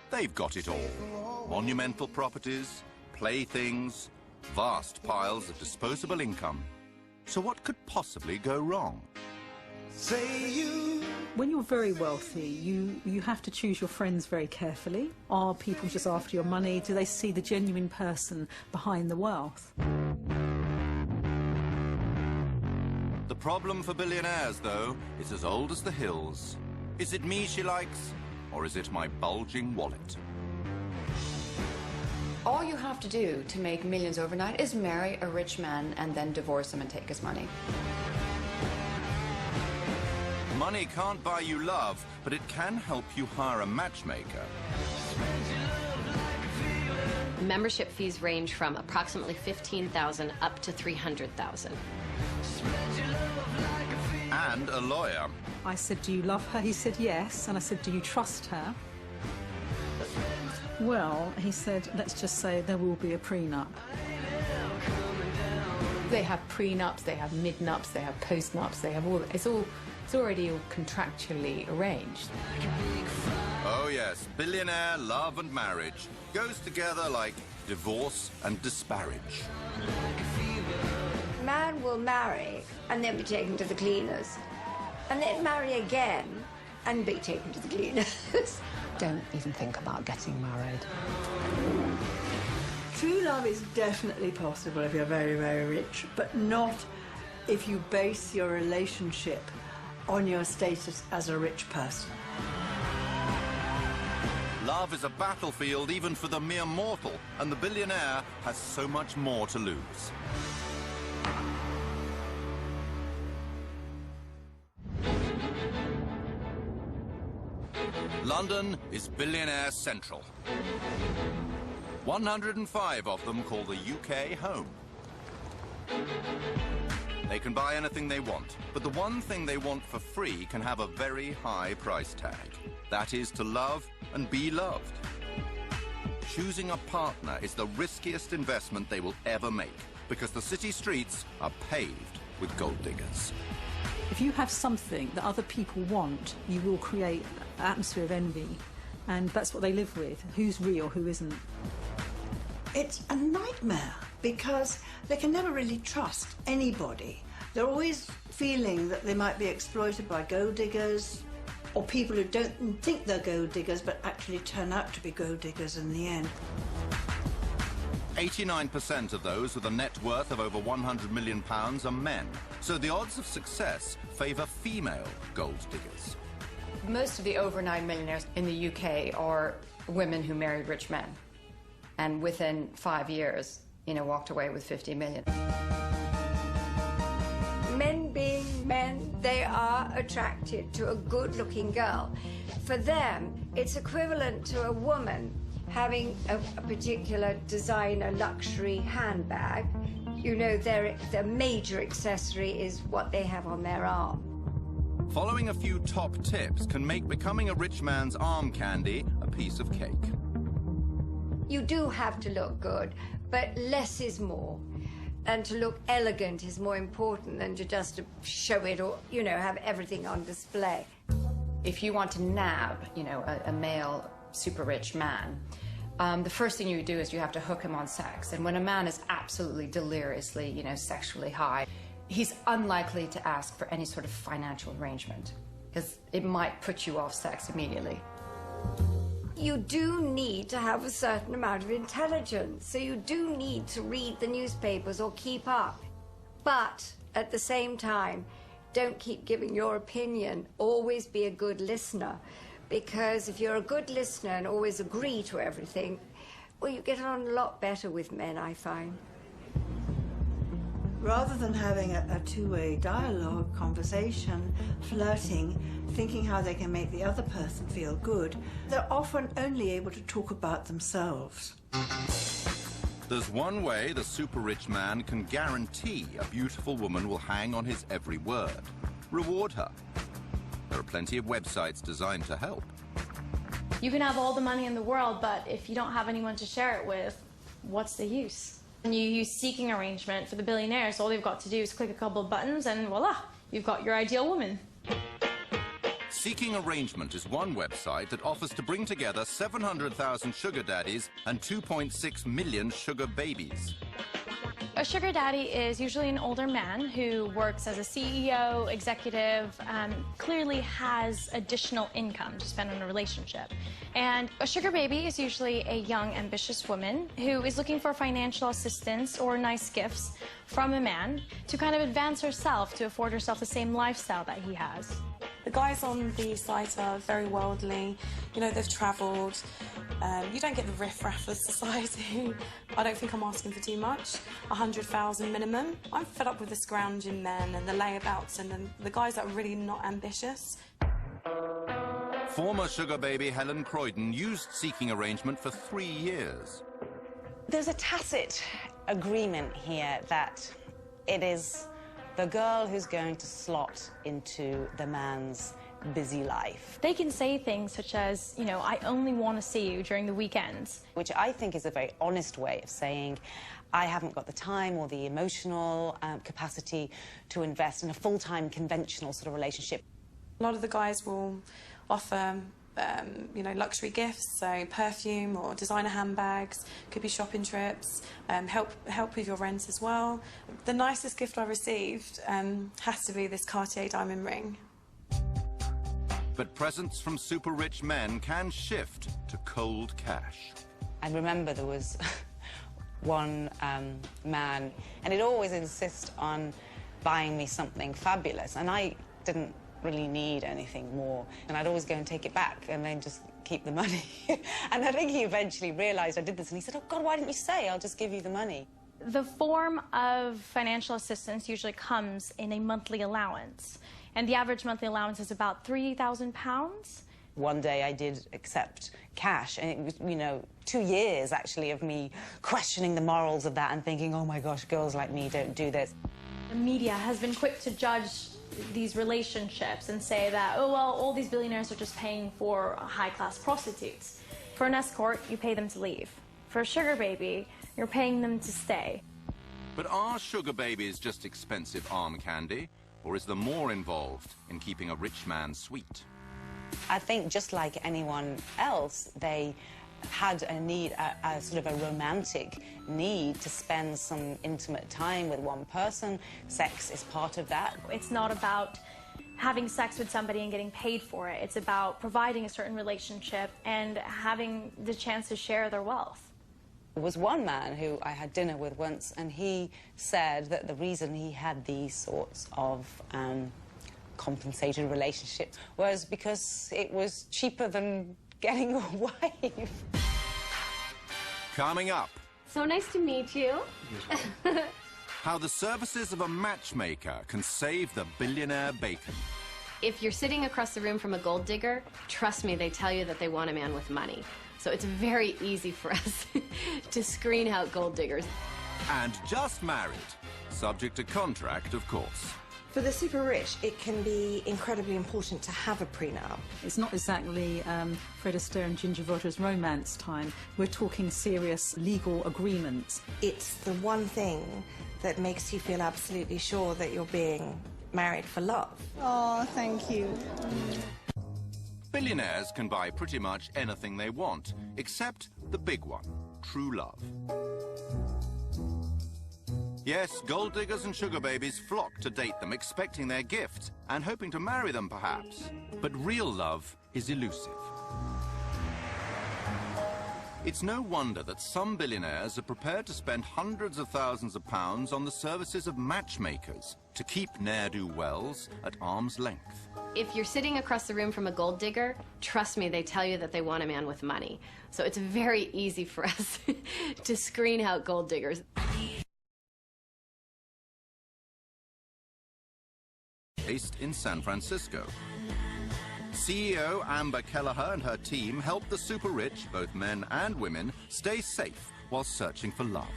They've got it all. Monumental properties, playthings, vast piles of disposable income. So what could possibly go wrong? When you're very wealthy, you have to choose your friends very carefully. Are people just after your money? Do they see the genuine person behind the wealth? The problem for billionaires, though, is as old as the hills. Is it me she likes, or is it my bulging wallet? All you have to do to make millions overnight is marry a rich man and then divorce him and take his money. Money can't buy you love, but it can help you hire a matchmaker. Membership fees range from approximately $15,000 up to $300,000. And a lawyer. I said, do you love her? He said, yes. And I said, do you trust her? Well, he said, let's just say there will be a prenup. They have prenups, they have mid-nups, they have post-nups, they have all... It's already all contractually arranged. Oh yes, billionaire, love and marriage goes together like divorce and disparage. Man will marry and then be taken to the cleaners, and then marry again and be taken to the cleaners. Don't even think about getting married. True love is definitely possible if you're very, very rich, but not if you base your relationship on your status as a rich person. Love is a battlefield even for the mere mortal, and the billionaire has so much more to lose. London is billionaire central. 105 of them call the UK home. They can buy anything they want, but the one thing they want for free can have a very high price tag. That is to love and be loved. Choosing a partner is the riskiest investment they will ever make, because the city streets are paved with gold diggers. If you have something that other people want, you will create an atmosphere of envy. And that's what they live with. Who's real, who isn't. It's a nightmare because they can never really trust anybody. They're always feeling that they might be exploited by gold diggers or people who don't think they're gold diggers but actually turn out to be gold diggers in the end. 89% of those with a net worth of over £100 million are men, so the odds of success favour female gold diggers. Most of the overnight millionaires in the UK are women who married rich men, and within 5 years, walked away with 50 million. Men being men, they are attracted to a good-looking girl. For them, it's equivalent to a woman having a particular designer luxury handbag. Their major accessory is what they have on their arm. Following a few top tips can make becoming a rich man's arm candy a piece of cake. You do have to look good, but less is more. And to look elegant is more important than to just show it or, have everything on display. If you want to nab, a male super rich man, the first thing you do is you have to hook him on sex. And when a man is absolutely deliriously, sexually high, he's unlikely to ask for any sort of financial arrangement because it might put you off sex immediately. You do need to have a certain amount of intelligence, so you do need to read the newspapers or keep up. But at the same time, don't keep giving your opinion. Always be a good listener, because if you're a good listener and always agree to everything, well, you get on a lot better with men, I find. Rather than having a two-way dialogue, conversation, flirting, thinking how they can make the other person feel good, they're often only able to talk about themselves. There's one way the super-rich man can guarantee a beautiful woman will hang on his every word. Reward her. There are plenty of websites designed to help. You can have all the money in the world, but if you don't have anyone to share it with, what's the use? And you use seeking arrangement for the billionaires. All they've got to do is click a couple of buttons and voila, you've got your ideal woman. Seeking Arrangement is one website that offers to bring together 700,000 sugar daddies and 2.6 million sugar babies. A sugar daddy is usually an older man who works as a CEO, executive, clearly has additional income to spend on a relationship. And a sugar baby is usually a young, ambitious woman who is looking for financial assistance or nice gifts from a man to kind of advance herself, to afford herself the same lifestyle that he has. The guys on the site are very worldly, you know, they've travelled. You don't get the riff-raff of society. I don't think I'm asking for too much. 100,000 minimum. I'm fed up with the scrounging men and the layabouts and the guys that are really not ambitious. Former sugar baby Helen Croydon used Seeking Arrangement for 3 years. There's a tacit agreement here that it is the girl who's going to slot into the man's busy life. They can say things such as, you know, I only want to see you during the weekends. Which I think is a very honest way of saying, I haven't got the time or the emotional capacity to invest in a full-time conventional sort of relationship. A lot of the guys will offer you know, luxury gifts, so perfume or designer handbags, could be shopping trips, help with your rent as well. The nicest gift I received has to be this Cartier diamond ring. But presents from super rich men can shift to cold cash. I remember there was one man, and he'd always insist on buying me something fabulous, and I didn't really need anything more, and I'd always go and take it back and then just keep the money. And I think he eventually realised I did this, and he said, oh God, why didn't you say? I'll just give you the money. The form of financial assistance usually comes in a monthly allowance, and the average monthly allowance is about £3,000. One day I did accept cash, and it was, you know, 2 years actually of me questioning the morals of that and thinking, oh my gosh, girls like me don't do this. The media has been quick to judge these relationships and say that, oh, well, all these billionaires are just paying for high-class prostitutes. For an escort, you pay them to leave. For a sugar baby, you're paying them to stay. But are sugar babies just expensive arm candy, or is there more involved in keeping a rich man sweet? I think just like anyone else, they had a need, a sort of a romantic need to spend some intimate time with one person. Sex is part of that. It's not about having sex with somebody and getting paid for it. It's about providing a certain relationship and having the chance to share their wealth. There was one man who I had dinner with once, and he said that the reason he had these sorts of compensated relationships was because it was cheaper than getting a wife. Coming up. So nice to meet you. How the services of a matchmaker can save the billionaire bacon. If you're sitting across the room from a gold digger, trust me, they tell you that they want a man with money. So it's very easy for us to screen out gold diggers. And just married. Subject to contract, of course. For the super rich, it can be incredibly important to have a prenup. It's not exactly Fred Astaire and Ginger Rogers romance time. We're talking serious legal agreements. It's the one thing that makes you feel absolutely sure that you're being married for love. Oh, thank you. Billionaires can buy pretty much anything they want, except the big one, true love. Yes, gold diggers and sugar babies flock to date them, expecting their gift and hoping to marry them, perhaps. But real love is elusive. It's no wonder that some billionaires are prepared to spend hundreds of thousands of pounds on the services of matchmakers to keep ne'er-do-wells at arm's length. If you're sitting across the room from a gold digger, trust me, they tell you that they want a man with money. So it's very easy for us to screen out gold diggers. Based in San Francisco. CEO Amber Kelleher and her team help the super rich, both men and women, stay safe while searching for love.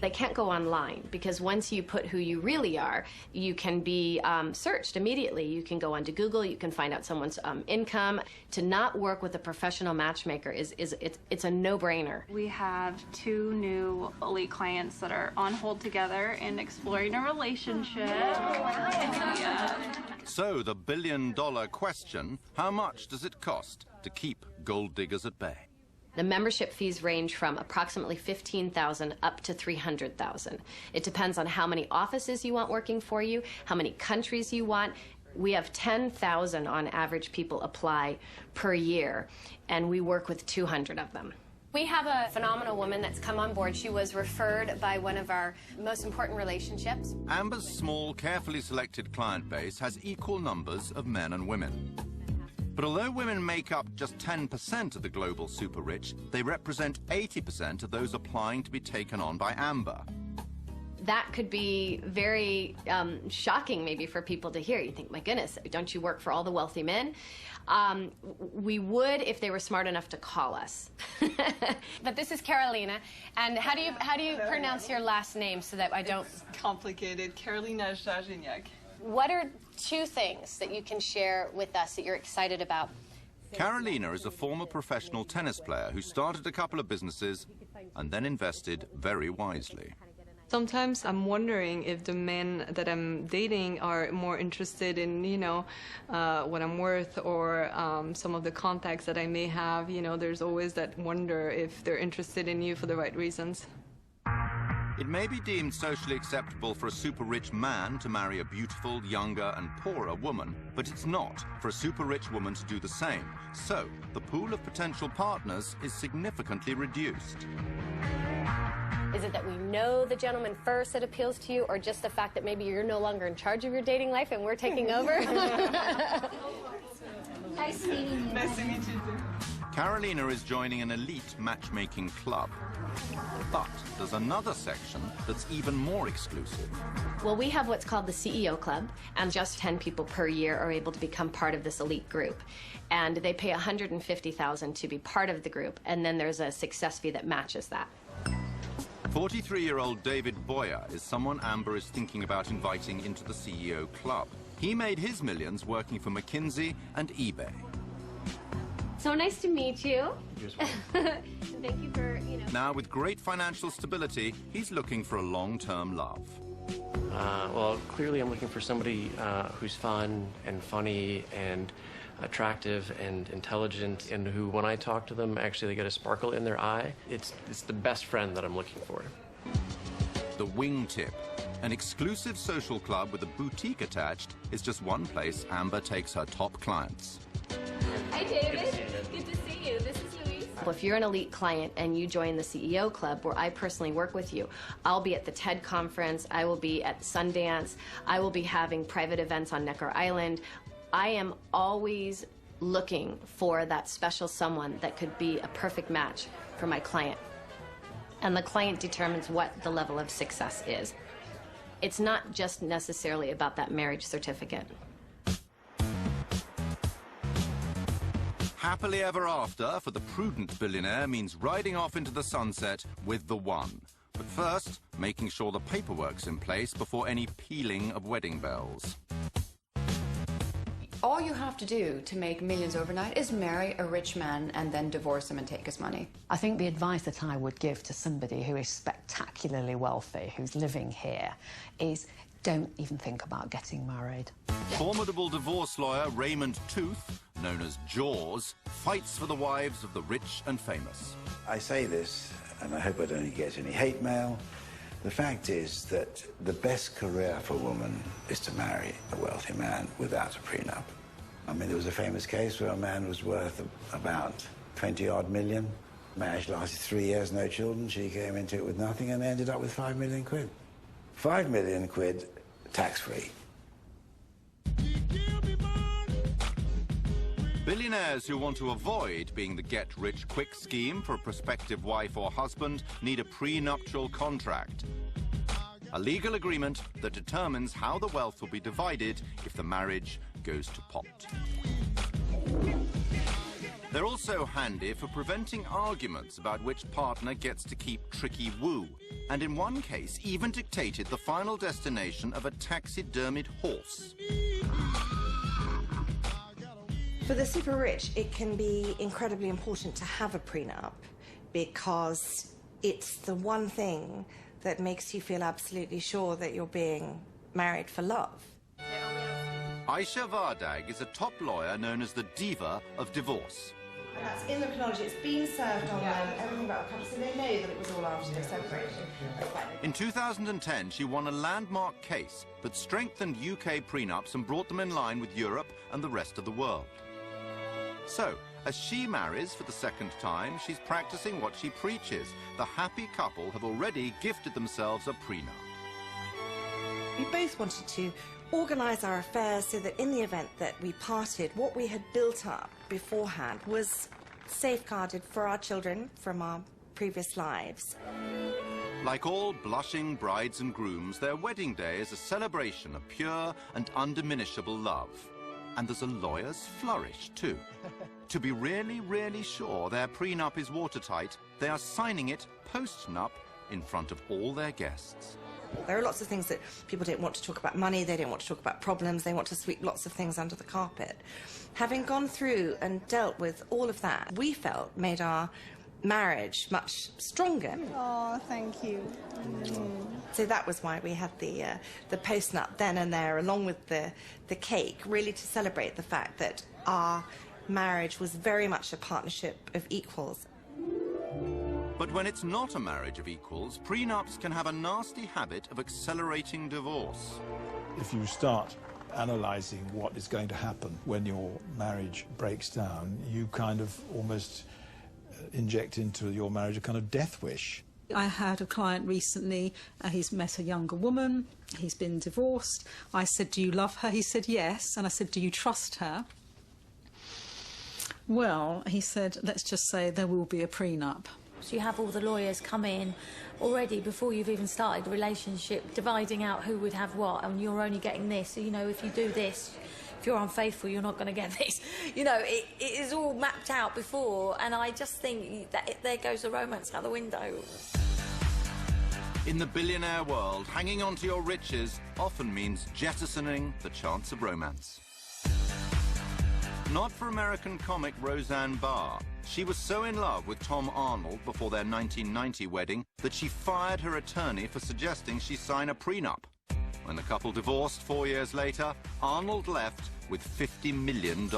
They can't go online because once you put who you really are, you can be searched immediately. You can go onto Google, you can find out someone's income. To not work with a professional matchmaker it's a no-brainer. We have 2 new elite clients that are on hold together and exploring a relationship. So the billion-dollar question, how much does it cost to keep gold diggers at bay? The membership fees range from approximately $15,000 up to $300,000. It depends on how many offices you want working for you, how many countries you want. We have 10,000 on average people apply per year, and we work with 200 of them. We have a phenomenal woman that's come on board. She was referred by one of our most important relationships. Amber's small, carefully selected client base has equal numbers of men and women. But although women make up just 10% of the global super rich, they represent 80% of those applying to be taken on by Amber. That could be very shocking maybe for people to hear. You think, my goodness, don't you work for all the wealthy men? We would if they were smart enough to call us. But this is Carolina, and how do you pronounce your last name so that I don't... It's complicated. Carolina Żarzyniak. What are 2 things that you can share with us that you're excited about? Carolina is a former professional tennis player who started a couple of businesses and then invested very wisely. Sometimes I'm wondering if the men that I'm dating are more interested in, you know, what I'm worth or some of the contacts that I may have. You know, there's always that wonder if they're interested in you for the right reasons. It may be deemed socially acceptable for a super-rich man to marry a beautiful, younger and poorer woman, but it's not for a super-rich woman to do the same. So, the pool of potential partners is significantly reduced. Is it that we know the gentleman first that appeals to you, or just the fact that maybe you're no longer in charge of your dating life and we're taking over? Nice meeting you. Nice to meet you too. Carolina is joining an elite matchmaking club. But there's another section that's even more exclusive. Well, we have what's called the CEO Club, and just 10 people per year are able to become part of this elite group. And they pay $150,000 to be part of the group, and then there's a success fee that matches that. 43-year-old David Boyer is someone Amber is thinking about inviting into the CEO Club. He made his millions working for McKinsey and eBay. So nice to meet you. Thank you for, Now, with great financial stability, he's looking for a long-term love. Well, clearly I'm looking for somebody who's fun and funny and attractive and intelligent, and who, when I talk to them, actually they get a sparkle in their eye. It's the best friend that I'm looking for. The Wingtip, an exclusive social club with a boutique attached, is just one place Amber takes her top clients. Hi, David. Good to see you. This is Louise. Well, if you're an elite client and you join the CEO Club, where I personally work with you, I'll be at the TED conference, I will be at Sundance, I will be having private events on Necker Island. I am always looking for that special someone that could be a perfect match for my client. And the client determines what the level of success is. It's not just necessarily about that marriage certificate. Happily ever after for the prudent billionaire means riding off into the sunset with the one. But first, making sure the paperwork's in place before any pealing of wedding bells. All you have to do to make millions overnight is marry a rich man and then divorce him and take his money. I think the advice that I would give to somebody who is spectacularly wealthy, who's living here, is don't even think about getting married. Formidable divorce lawyer Raymond Tooth, known as Jaws, fights for the wives of the rich and famous. I say this, and I hope I don't get any hate mail. The fact is that the best career for a woman is to marry a wealthy man without a prenup. I mean, there was a famous case where a man was worth about 20-odd million. Marriage lasted 3 years, no children. She came into it with nothing and ended up with 5 million quid. 5 million quid tax-free. Billionaires who want to avoid being the get-rich-quick scheme for a prospective wife or husband need a prenuptial contract. A legal agreement that determines how the wealth will be divided if the marriage goes to pot. They're also handy for preventing arguments about which partner gets to keep tricky woo, and in one case even dictated the final destination of a taxidermied horse. For the super rich, it can be incredibly important to have a prenup because it's the one thing that makes you feel absolutely sure that you're being married for love. Aisha Vardag is a top lawyer known as the diva of divorce. And that's in the chronology. It's been served on them, everything about the couple, so they know that it was all after they separated. In 2010, she won a landmark case that strengthened UK prenups and brought them in line with Europe and the rest of the world. So, as she marries for the second time, she's practicing what she preaches. The happy couple have already gifted themselves a prenup. We both wanted to organise our affairs so that in the event that we parted, what we had built up beforehand was safeguarded for our children from our previous lives. Like all blushing brides and grooms, their wedding day is a celebration of pure and undiminishable love. And there's a lawyer's flourish, too. To be really, really sure their prenup is watertight, they are signing it post-nup in front of all their guests. There are lots of things that people don't want to talk about money, they don't want to talk about problems, they want to sweep lots of things under the carpet. Having gone through and dealt with all of that, we felt made our marriage much stronger. Oh, thank you. So that was why we had the post-nup then and there, along with the cake, really to celebrate the fact that our marriage was very much a partnership of equals. But when it's not a marriage of equals, prenups can have a nasty habit of accelerating divorce. If you start analysing what is going to happen when your marriage breaks down, you kind of almost inject into your marriage a kind of death wish. I had a client recently, he's met a younger woman, he's been divorced. I said, do you love her? He said, yes. And I said, do you trust her? Well, he said, let's just say there will be a prenup. So you have all the lawyers come in already before you've even started the relationship, dividing out who would have what, and you're only getting this. So, you know, if you do this, if you're unfaithful, you're not going to get this. You know, it is all mapped out before, and I just think that there goes the romance out the window. In the billionaire world, hanging on to your riches often means jettisoning the chance of romance. Not for American comic Roseanne Barr. She was so in love with Tom Arnold before their 1990 wedding that she fired her attorney for suggesting she sign a prenup. When the couple divorced 4 years later, Arnold left with $50 million.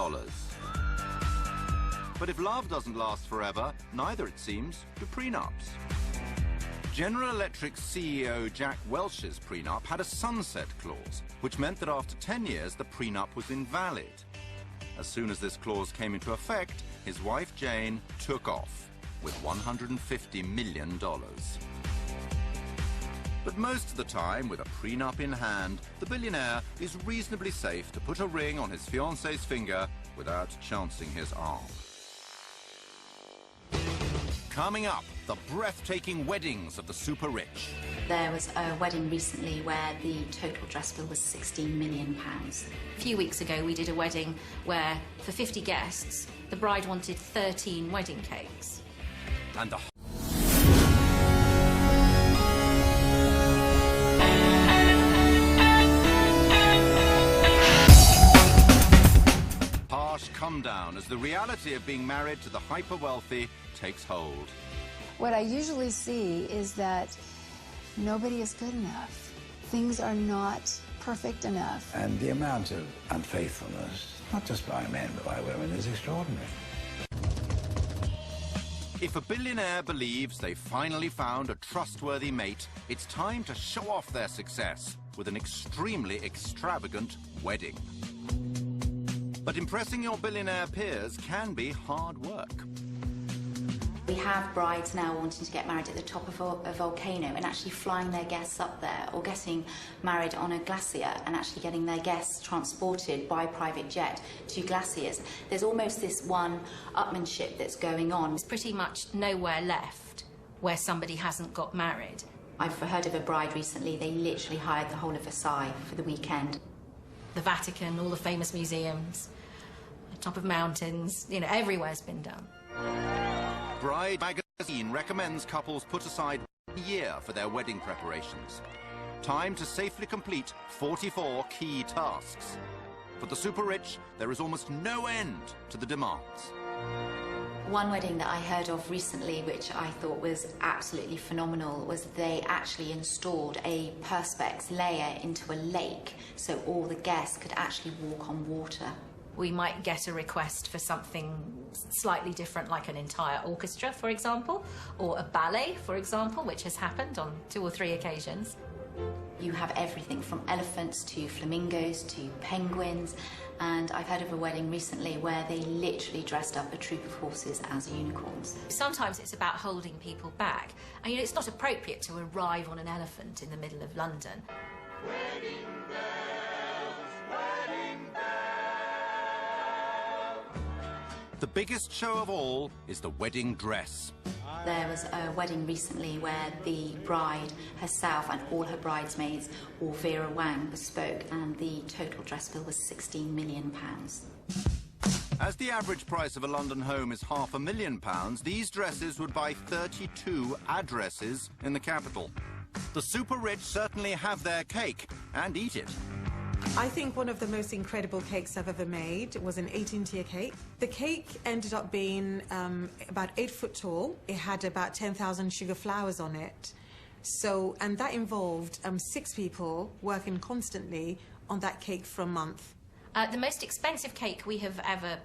But if love doesn't last forever, neither, it seems, do prenups. General Electric's CEO Jack Welch's prenup had a sunset clause, which meant that after 10 years, the prenup was invalid. As soon as this clause came into effect, his wife Jane took off with $150 million. But most of the time, with a prenup in hand, the billionaire is reasonably safe to put a ring on his fiancée's finger without chancing his arm. Coming up, the breathtaking weddings of the super rich. There was a wedding recently where the total dress bill was £16 million. A few weeks ago, we did a wedding where, for 50 guests, the bride wanted 13 wedding cakes. And the harsh come down as the reality of being married to the hyper-wealthy takes hold. What I usually see is that nobody is good enough. Things are not perfect enough. And the amount of unfaithfulness, not just by men but by women, is extraordinary. If a billionaire believes they finally found a trustworthy mate, it's time to show off their success with an extremely extravagant wedding. But impressing your billionaire peers can be hard work. We have brides now wanting to get married at the top of a volcano and actually flying their guests up there, or getting married on a glacier and actually getting their guests transported by private jet to glaciers. There's almost this one-upmanship that's going on. There's pretty much nowhere left where somebody hasn't got married. I've heard of a bride recently, they literally hired the whole of Versailles for the weekend. The Vatican, all the famous museums. top of mountains, you know, everywhere's been done. Bride magazine recommends couples put aside a year for their wedding preparations. Time to safely complete 44 key tasks. For the super rich, there is almost no end to the demands. One wedding that I heard of recently, which I thought was absolutely phenomenal, was they actually installed a perspex layer into a lake so all the guests could actually walk on water. We might get a request for something slightly different, like an entire orchestra, for example, or a ballet, for example, which has happened on 2 or 3 occasions. You have everything from elephants to flamingos to penguins, and I've heard of a wedding recently where they literally dressed up a troop of horses as unicorns. Sometimes it's about holding people back. And, you know, it's not appropriate to arrive on an elephant in the middle of London. Wedding bells, wedding bells. The biggest show of all is the wedding dress. There was a wedding recently where the bride herself and all her bridesmaids all Vera Wang bespoke, and the total dress bill was £16 million. As the average price of a London home is £500,000, these dresses would buy 32 addresses in the capital. The super rich certainly have their cake and eat it. I think one of the most incredible cakes I've ever made was an 18-tier cake. The cake ended up being about 8 foot tall. It had about 10,000 sugar flowers on it. So, and that involved 6 people working constantly on that cake for a month. The most expensive cake we have ever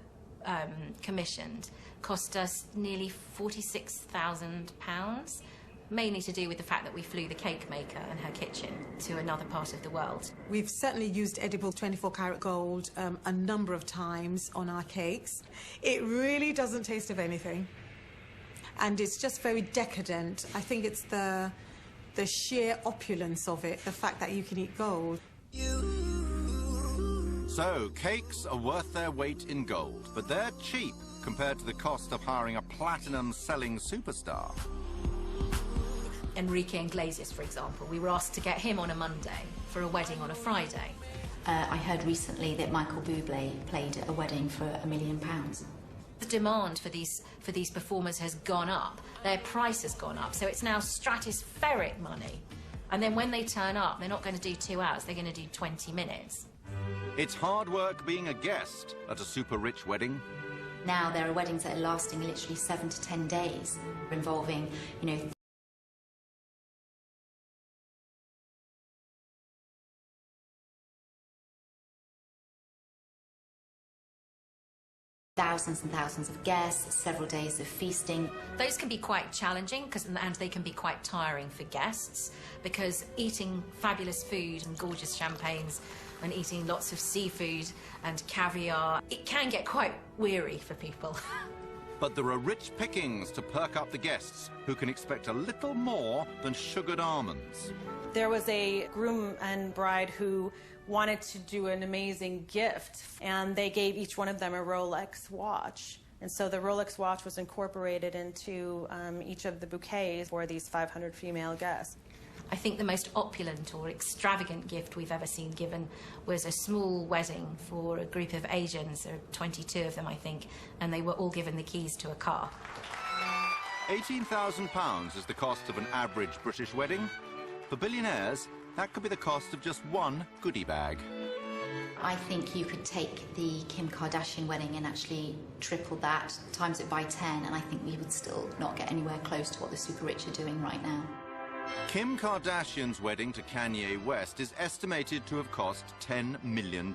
commissioned cost us nearly £46,000. Mainly to do with the fact that we flew the cake maker and her kitchen to another part of the world. We've certainly used edible 24-karat gold a number of times on our cakes. It really doesn't taste of anything. And it's just very decadent. I think it's the sheer opulence of it, the fact that you can eat gold. So, cakes are worth their weight in gold, but they're cheap compared to the cost of hiring a platinum-selling superstar. Enrique Iglesias, for example, we were asked to get him on a Monday for a wedding on a Friday. I heard recently that Michael Bublé played a wedding for £1 million. The demand for these performers has gone up. Their price has gone up, so it's now stratospheric money. And then when they turn up, they're not going to do 2 hours, they're going to do 20 minutes. It's hard work being a guest at a super rich wedding. Now there are weddings that are lasting literally 7 to 10 days, involving, you know, thousands and thousands of guests, several days of feasting. Those can be quite challenging, and they can be quite tiring for guests, because eating fabulous food and gorgeous champagnes and eating lots of seafood and caviar, it can get quite weary for people. But there are rich pickings to perk up the guests, who can expect a little more than sugared almonds. There was a groom and bride who wanted to do an amazing gift, and they gave each one of them a Rolex watch. And so the Rolex watch was incorporated into each of the bouquets for these 500 female guests. I think the most opulent or extravagant gift we've ever seen given was a small wedding for a group of Asians. There were 22 of them, I think, and they were all given the keys to a car. £18,000 is the cost of an average British wedding. For billionaires, that could be the cost of just one goodie bag. I think you could take the Kim Kardashian wedding and actually triple that, times it by 10, and I think we would still not get anywhere close to what the super rich are doing right now. Kim Kardashian's wedding to Kanye West is estimated to have cost $10 million.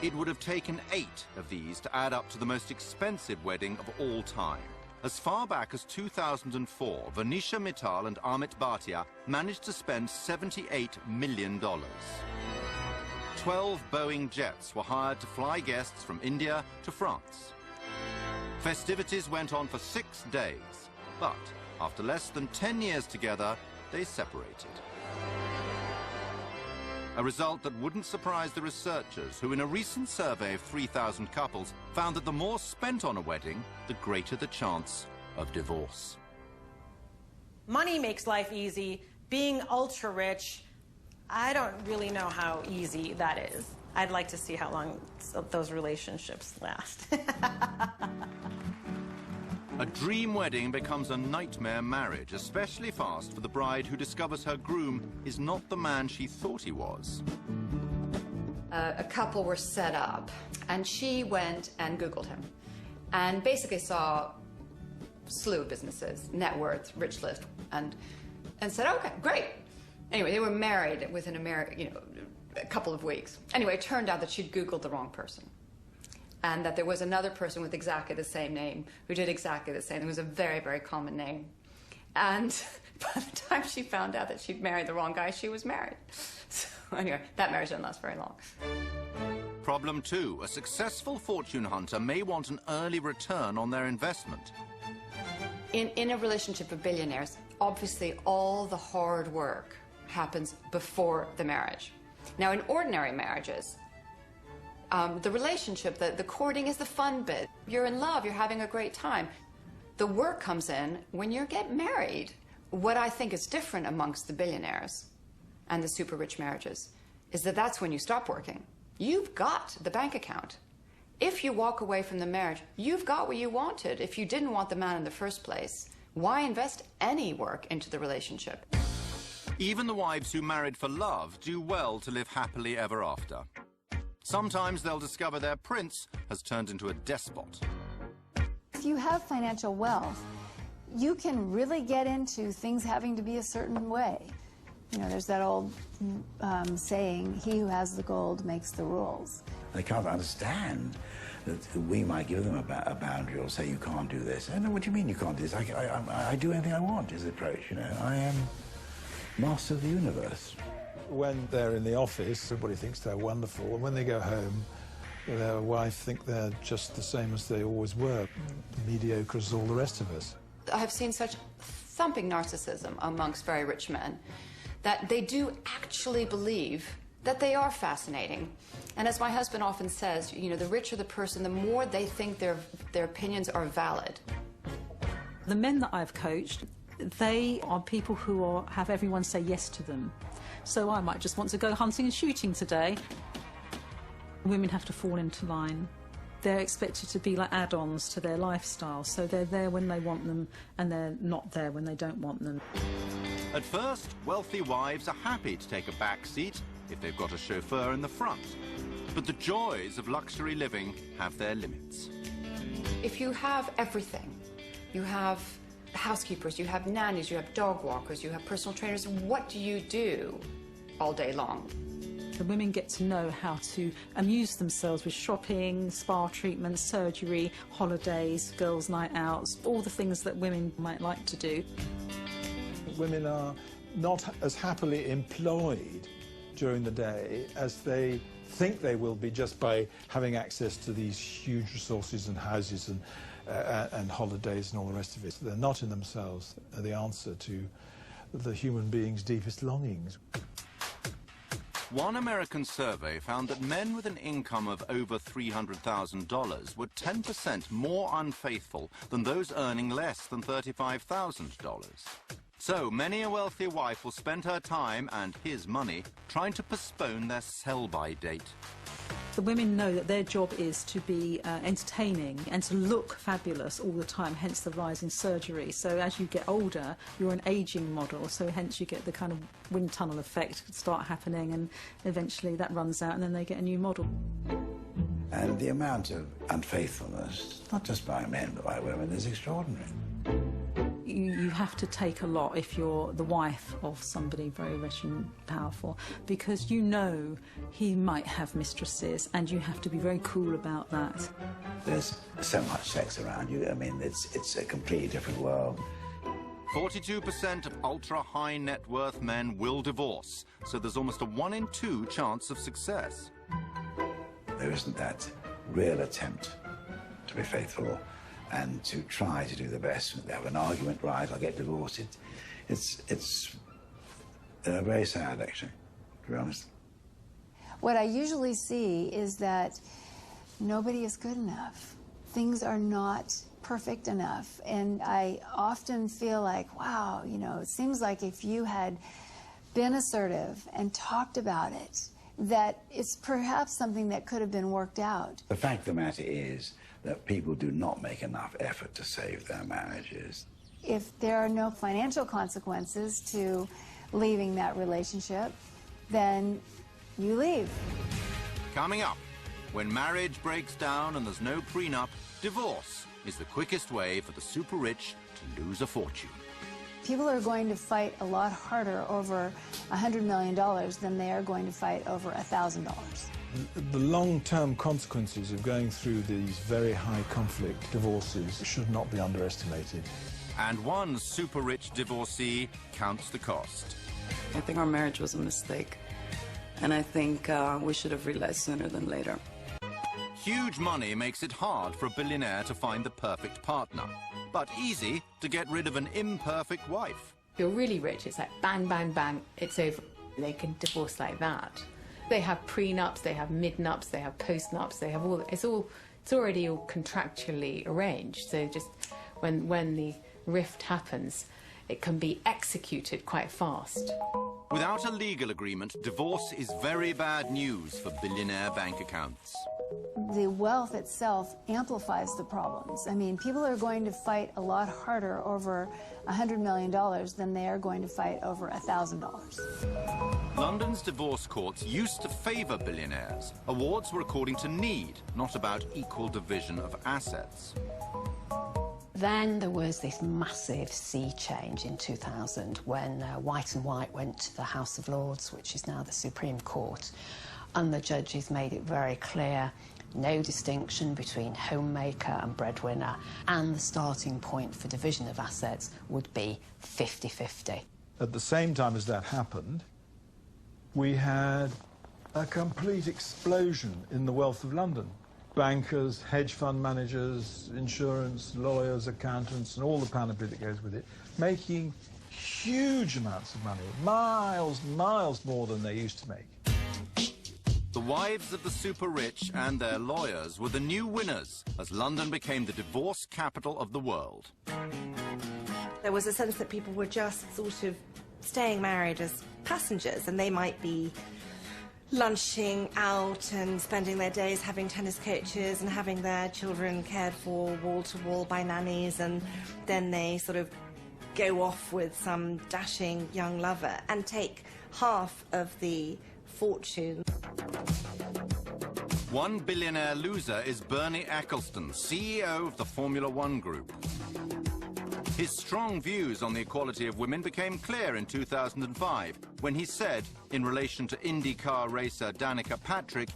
It would have taken 8 of these to add up to the most expensive wedding of all time. As far back as 2004, Venetia Mittal and Amit Bhatia managed to spend $78 million. 12 Boeing jets were hired to fly guests from India to France. Festivities went on for 6 days, but after less than 10 years together, they separated. A result that wouldn't surprise the researchers, who in a recent survey of 3,000 couples found that the more spent on a wedding, the greater the chance of divorce. Money makes life easy. Being ultra rich, I don't really know how easy that is. I'd like to see how long those relationships last. A dream wedding becomes a nightmare marriage, especially fast for the bride who discovers her groom is not the man she thought he was. A couple were set up, and she went and Googled him, and basically saw a slew of businesses, net worth, rich list, and said, okay, great. Anyway, they were married within a couple of weeks. Anyway, it turned out that she'd Googled the wrong person, and that there was another person with exactly the same name who did exactly the same. It was a very, very common name. And by the time she found out that she'd married the wrong guy, she was married. So anyway, that marriage didn't last very long. Problem 2, a successful fortune hunter may want an early return on their investment. In a relationship of billionaires, obviously all the hard work happens before the marriage. Now, in ordinary marriages, the relationship, the courting is the fun bit. You're in love, you're having a great time. The work comes in when you get married. What I think is different amongst the billionaires and the super rich marriages is that that's when you stop working. You've got the bank account. If you walk away from the marriage, you've got what you wanted. If you didn't want the man in the first place, why invest any work into the relationship? Even the wives who married for love do well to live happily ever after. Sometimes they'll discover their prince has turned into a despot. If you have financial wealth, you can really get into things having to be a certain way. You know, there's that old saying, he who has the gold makes the rules. They can't understand that we might give them a boundary or say, you can't do this. I know, what do you mean you can't do this? I do anything I want, is the approach, you know. I am master of the universe. When they're in the office, everybody thinks they're wonderful, and when they go home, their wife think they're just the same as they always were, mediocre as all the rest of us. I've seen such thumping narcissism amongst very rich men that they do actually believe that they are fascinating. And as my husband often says, you know, the richer the person, the more they think their opinions are valid. The men that I've coached, they are people who have everyone say yes to them. So I might just want to go hunting and shooting today. Women have to fall into line. They're expected to be like add-ons to their lifestyle, so they're there when they want them and they're not there when they don't want them. At first, wealthy wives are happy to take a back seat if they've got a chauffeur in the front. But the joys of luxury living have their limits. If you have everything, you have housekeepers, you have nannies, you have dog walkers, you have personal trainers, what do you do all day long? The women get to know how to amuse themselves with shopping, spa treatments, surgery, holidays, girls' night outs, all the things that women might like to do. Women are not as happily employed during the day as they think they will be just by having access to these huge resources and houses and holidays and all the rest of it. They're not in themselves the answer to the human being's deepest longings. One American survey found that men with an income of over $300,000 were 10% more unfaithful than those earning less than $35,000. So many a wealthy wife will spend her time and his money trying to postpone their sell-by date. The women know that their job is to be entertaining and to look fabulous all the time, hence the rise in surgery. So as you get older, you're an ageing model, so hence you get the kind of wind tunnel effect start happening, and eventually that runs out and then they get a new model. And the amount of unfaithfulness, not just by men but by women, is extraordinary. You have to take a lot if you're the wife of somebody very rich and powerful, because you know he might have mistresses and you have to be very cool about that. There's so much sex around you. I mean, it's a completely different world. 42% of ultra-high net worth men will divorce, so there's almost a 1 in 2 chance of success. There isn't that real attempt to be faithful and to try to do the best. They have an argument, right, I'll get divorced. It's very sad, actually, to be honest. What I usually see is that nobody is good enough. Things are not perfect enough. And I often feel like, wow, you know, it seems like if you had been assertive and talked about it that it's perhaps something that could have been worked out. The fact of the matter is that people do not make enough effort to save their marriages. If there are no financial consequences to leaving that relationship, then you leave. Coming up, when marriage breaks down and there's no prenup, divorce is the quickest way for the super rich to lose a fortune. People are going to fight a lot harder over $100 million than they are going to fight over $1,000. The long-term consequences of going through these very high conflict divorces should not be underestimated. And one super rich divorcee counts the cost. I think our marriage was a mistake, and I think we should have realized sooner than later. Huge money makes it hard for a billionaire to find the perfect partner, but easy to get rid of an imperfect wife. If you're really rich, it's like bang, bang, bang, it's over. They can divorce like that. They have prenups, they have midnups, they have postnups, they have all, it's already all contractually arranged. So just when the rift happens, it can be executed quite fast. Without a legal agreement, divorce is very bad news for billionaire bank accounts. The wealth itself amplifies the problems. I mean, people are going to fight a lot harder over $100 million than they are going to fight over $1,000. London's divorce courts used to favour billionaires. Awards were according to need, not about equal division of assets. Then there was this massive sea change in 2000 when White and White went to the House of Lords, which is now the Supreme Court, and the judges made it very clear no distinction between homemaker and breadwinner, and the starting point for division of assets would be 50-50. At the same time as that happened, we had a complete explosion in the wealth of London. Bankers, hedge fund managers, insurance, lawyers, accountants, and all the panoply that goes with it, making huge amounts of money, miles more than they used to make. The wives of the super rich and their lawyers were the new winners as London became the divorce capital of the world. There was a sense that people were just sort of staying married as passengers, and they might be lunching out and spending their days having tennis coaches and having their children cared for wall to wall by nannies, and then they sort of go off with some dashing young lover and take half of the fortune. One billionaire loser is Bernie Ecclestone, CEO of the Formula One Group. His strong views on the equality of women became clear in 2005 when he said, in relation to IndyCar racer Danica Patrick,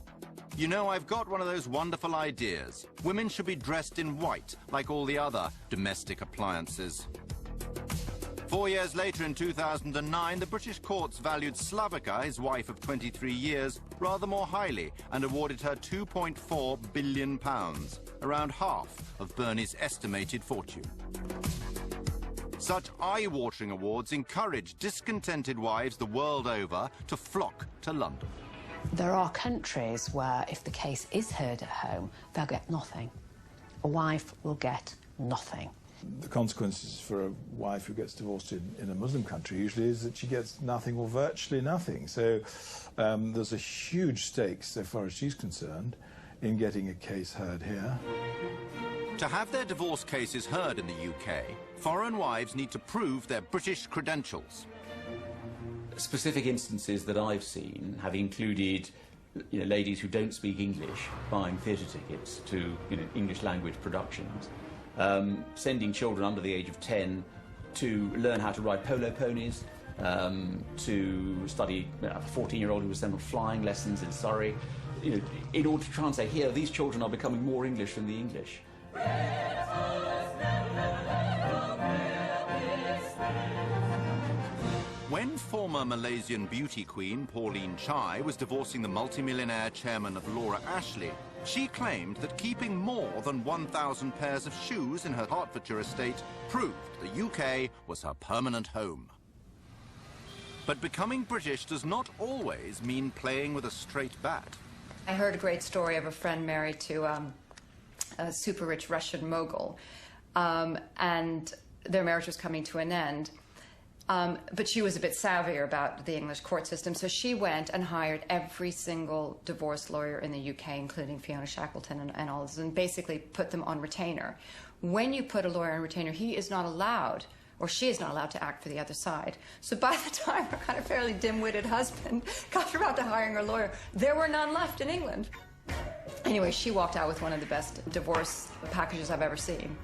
"You know, I've got one of those wonderful ideas. Women should be dressed in white, like all the other domestic appliances." 4 years later, in 2009, the British courts valued Slavica, his wife of 23 years, rather more highly and awarded her £2.4 billion, around half of Bernie's estimated fortune. Such eye-watering awards encourage discontented wives the world over to flock to London. There are countries where if the case is heard at home, they'll get nothing. A wife will get nothing. The consequences for a wife who gets divorced in a Muslim country usually is that she gets nothing or virtually nothing. So there's a huge stake, so far as she's concerned, in getting a case heard here. To have their divorce cases heard in the UK, foreign wives need to prove their British credentials. Specific instances that I've seen have included ladies who don't speak English buying theatre tickets to English language productions, sending children under the age of 10 to learn how to ride polo ponies, to study a 14-year-old who was sent on flying lessons in Surrey, in order to try and say, here, these children are becoming more English than the English. When former Malaysian beauty queen Pauline Chai was divorcing the multimillionaire chairman of Laura Ashley, she claimed that keeping more than 1,000 pairs of shoes in her Hertfordshire estate proved the UK was her permanent home. But becoming British does not always mean playing with a straight bat. I heard a great story of a friend married to a super rich Russian mogul, and their marriage was coming to an end. But she was a bit savvier about the English court system, so she went and hired every single divorce lawyer in the UK, including Fiona Shackleton and all this, and basically put them on retainer. When you put a lawyer on retainer, he is not allowed, or she is not allowed to act for the other side. So by the time her kind of fairly dim-witted husband got around to hiring her lawyer, there were none left in England. Anyway, she walked out with one of the best divorce packages I've ever seen.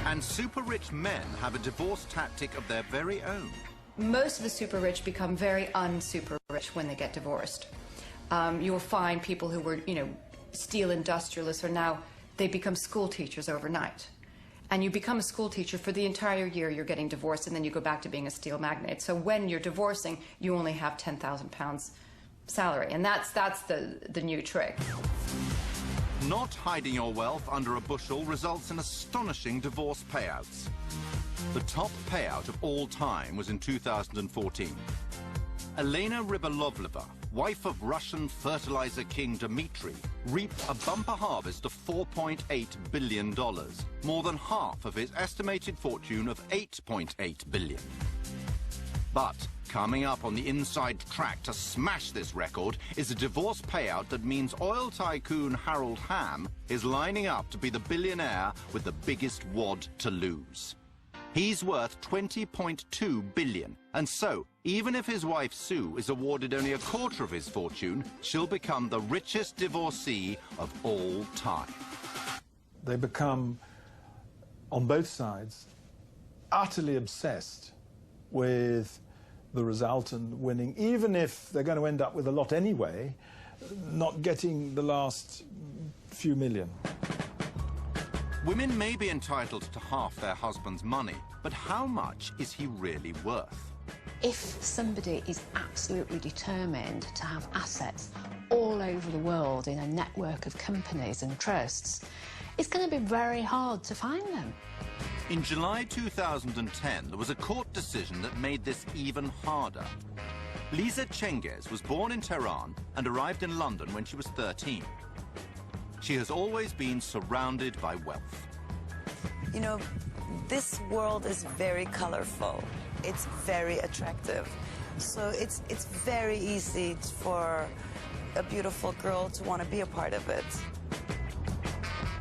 And super-rich men have a divorce tactic of their very own. Most of the super-rich become very un-super-rich when they get divorced. You will find people who were, steel industrialists are now, they become school teachers overnight. And you become a school teacher for the entire year you're getting divorced, and then you go back to being a steel magnate. So when you're divorcing, you only have £10,000 salary, and that's the new trick. Not hiding your wealth under a bushel results in astonishing divorce payouts. The top payout of all time was in 2014. Elena Rybolovleva, wife of Russian fertilizer king Dmitry, reaped a bumper harvest of $4.8 billion, more than half of his estimated fortune of $8.8 billion. But coming up on the inside track to smash this record is a divorce payout that means oil tycoon Harold Hamm is lining up to be the billionaire with the biggest wad to lose. He's worth $20.2 billion, and so, even if his wife Sue is awarded only a quarter of his fortune, she'll become the richest divorcee of all time. They become, on both sides, utterly obsessed with the result and winning, even if they're going to end up with a lot anyway, not getting the last few million. Women may be entitled to half their husband's money, but how much is he really worth? If somebody is absolutely determined to have assets all over the world in a network of companies and trusts, it's going to be very hard to find them. In July 2010, there was a court decision that made this even harder. Lisa Cengiz was born in Tehran and arrived in London when she was 13. She has always been surrounded by wealth. You know, this world is very colorful. It's very attractive. So it's very easy for a beautiful girl to want to be a part of it.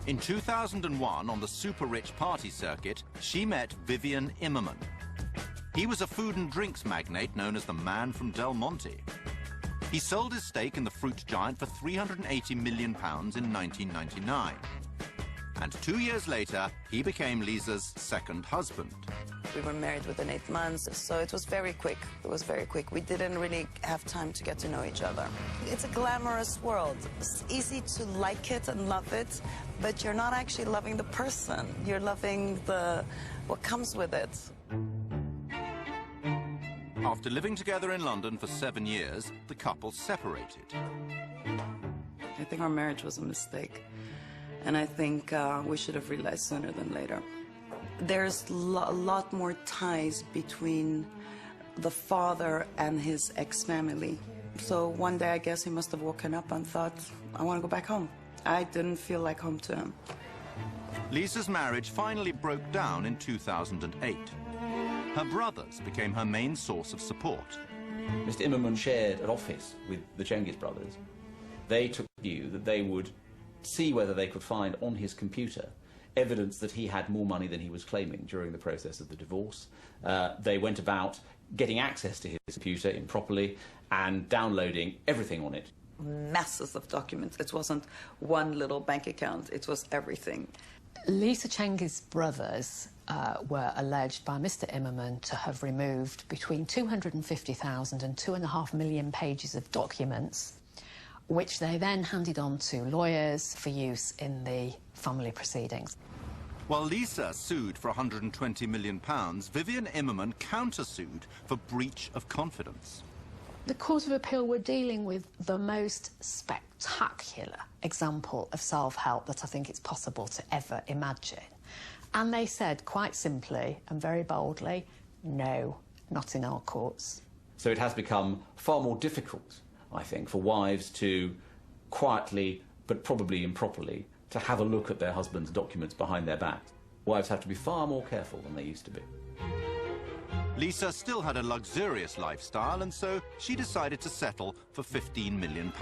In 2001, on the super-rich party circuit, she met Vivian Immerman. He was a food and drinks magnate known as the Man from Del Monte. He sold his stake in the fruit giant for £380 million in 1999. And 2 years later, he became Lisa's second husband. We were married within 8 months, so it was very quick. It was very quick. We didn't really have time to get to know each other. It's a glamorous world. It's easy to like it and love it, but you're not actually loving the person. You're loving what comes with it. After living together in London for 7 years, the couple separated. I think our marriage was a mistake, and I think we should have realized sooner than later. There's a lot more ties between the father and his ex-family. So one day, I guess he must have woken up and thought, I want to go back home. I didn't feel like home to him. Lisa's marriage finally broke down in 2008. Her brothers became her main source of support. Mr. Immerman shared an office with the Cengiz brothers. They took the view that they would see whether they could find on his computer evidence that he had more money than he was claiming during the process of the divorce. They went about getting access to his computer improperly and downloading everything on it. Masses of documents. It wasn't one little bank account, it was everything. Lisa Cengiz's brothers were alleged by Mr. Immerman to have removed between 250,000 and 2.5 million pages of documents, which they then handed on to lawyers for use in the family proceedings. While Lisa sued for £120 million, Vivian Immerman countersued for breach of confidence. The Court of Appeal were dealing with the most spectacular example of self-help that I think it's possible to ever imagine. And they said quite simply and very boldly, no, not in our courts. So it has become far more difficult, I think, for wives to quietly, but probably improperly, to have a look at their husband's documents behind their back. Wives have to be far more careful than they used to be. Lisa still had a luxurious lifestyle, and so she decided to settle for £15 million.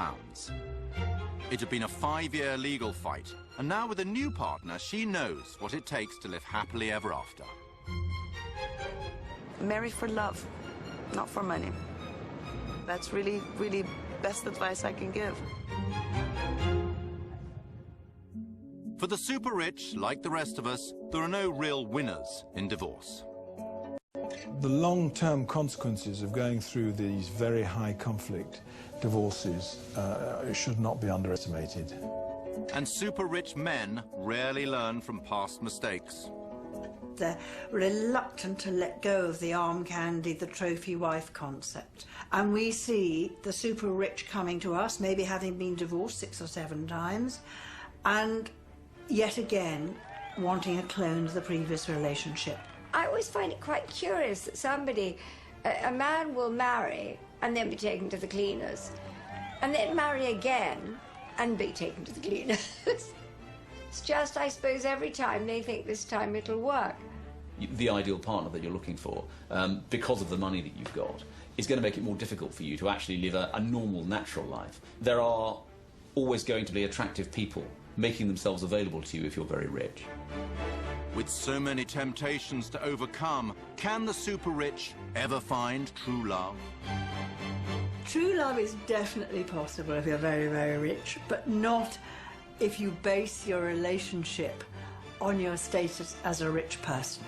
It had been a 5-year legal fight, and now with a new partner, she knows what it takes to live happily ever after. Marry for love, not for money. That's really, really best advice I can give. For the super rich, like the rest of us, there are no real winners in divorce. The long-term consequences of going through these very high conflict divorces should not be underestimated. And super rich men rarely learn from past mistakes. They're reluctant to let go of the arm candy, the trophy wife concept. And we see the super rich coming to us, maybe having been divorced 6 or 7 times, and yet again wanting a clone of the previous relationship. I always find it quite curious that somebody, a man will marry and then be taken to the cleaners, and then marry again and be taken to the cleaners. It's just, I suppose, every time they think this time it'll work. The ideal partner that you're looking for, because of the money that you've got, is going to make it more difficult for you to actually live a normal, natural life. There are always going to be attractive people making themselves available to you if you're very rich. With so many temptations to overcome, can the super rich ever find true love? True love is definitely possible if you're very, very rich, but not if you base your relationship on your status as a rich person.